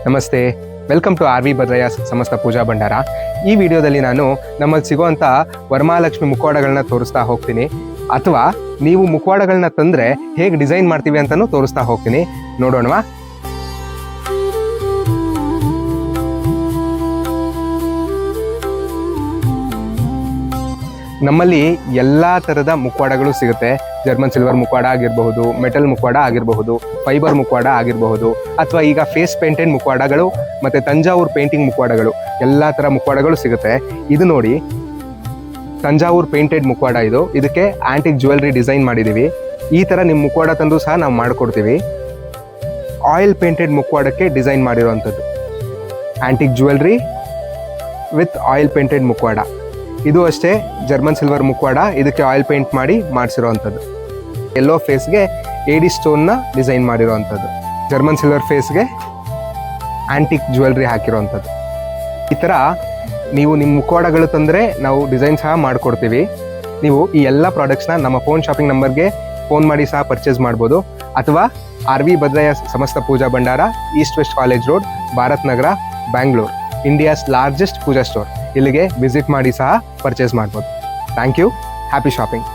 ನಮಸ್ತೆ, welcome to R V Bhadrayya Samasta Pooja ಭಂಡಾರ. ಈ ವಿಡಿಯೋದಲ್ಲಿ ನಾನು ನಮ್ಮಲ್ಲಿ ಸಿಗುವಂಥ ವರಮಹಾಲಕ್ಷ್ಮಿ ಮುಖವಾಡಗಳನ್ನ ತೋರಿಸ್ತಾ ಹೋಗ್ತೀನಿ, ಅಥವಾ ನೀವು ಮುಖವಾಡಗಳನ್ನ ತಂದರೆ ಹೇಗೆ ಡಿಸೈನ್ ಮಾಡ್ತೀವಿ ಅಂತಲೂ ತೋರಿಸ್ತಾ ಹೋಗ್ತೀನಿ. ನೋಡೋಣವಾ? ನಮ್ಮಲ್ಲಿ ಎಲ್ಲ ಥರದ ಮುಖವಾಡಗಳು ಸಿಗುತ್ತೆ. ಜರ್ಮನ್ ಸಿಲ್ವರ್ ಮುಖವಾಡ ಆಗಿರಬಹುದು, ಮೆಟಲ್ ಮುಖವಾಡ ಆಗಿರಬಹುದು, ಫೈಬರ್ ಮುಖವಾಡ ಆಗಿರಬಹುದು, ಅಥವಾ ಈಗ ಫೇಸ್ ಪೇಂಟೆಡ್ ಮುಖವಾಡಗಳು ಮತ್ತು ತಂಜಾವೂರು ಪೇಂಟಿಂಗ್ ಮುಖವಾಡಗಳು, ಎಲ್ಲ ಥರ ಮುಖವಾಡಗಳು ಸಿಗುತ್ತೆ. ಇದು ನೋಡಿ, ತಂಜಾವೂರು ಪೇಂಟೆಡ್ ಮುಖವಾಡ. ಇದಕ್ಕೆ ಆಂಟಿಕ್ ಜ್ಯುವೆಲ್ರಿ ಡಿಸೈನ್ ಮಾಡಿದ್ದೀವಿ. ಈ ಥರ ನಿಮ್ಮ ಮುಖವಾಡ ತಂದು ಸಹ ನಾವು ಮಾಡಿಕೊಡ್ತೀವಿ. ಆಯಿಲ್ ಪೇಂಟೆಡ್ ಮುಖವಾಡಕ್ಕೆ ಡಿಸೈನ್ ಮಾಡಿರೋವಂಥದ್ದು antique jewellery with oil painted ಮುಖವಾಡ. ಇದು ಅಷ್ಟೇ ಜರ್ಮನ್ ಸಿಲ್ವರ್ ಮುಖವಾಡ, ಇದಕ್ಕೆ ಆಯಿಲ್ ಪೇಂಟ್ ಮಾಡಿ ಮಾಡಿಸಿರೋವಂಥದ್ದು. ಎಲ್ಲೋ ಫೇಸ್ಗೆ ಏಡಿ ಸ್ಟೋನ್ನ ಡಿಸೈನ್ ಮಾಡಿರೋವಂಥದ್ದು, ಜರ್ಮನ್ ಸಿಲ್ವರ್ ಫೇಸ್ಗೆ ಆಂಟಿಕ್ ಜ್ಯುವೆಲ್ರಿ ಹಾಕಿರೋವಂಥದ್ದು. ಈ ಥರ ನೀವು ನಿಮ್ಮ ಮುಖವಾಡಗಳು ತಂದರೆ ನಾವು ಡಿಸೈನ್ ಸಹ ಮಾಡಿಕೊಡ್ತೀವಿ. ನೀವು ಈ ಎಲ್ಲ ಪ್ರಾಡಕ್ಟ್ಸ್ನ ನಮ್ಮ ಫೋನ್ ಶಾಪಿಂಗ್ ನಂಬರ್ಗೆ ಫೋನ್ ಮಾಡಿ ಸಹ ಪರ್ಚೇಸ್ ಮಾಡ್ಬೋದು, ಅಥವಾ R V Bhadrayya Samasta Pooja Bhandara, east west college road, Bharat Nagar, Bangalore, India's largest pooja store. ಇಲ್ಲಿಗೆ ವಿಸಿಟ್ ಮಾಡಿ ಸಹ ಪರ್ಚೇಸ್ ಮಾಡ್ಬೋದು. Thank you. Happy shopping.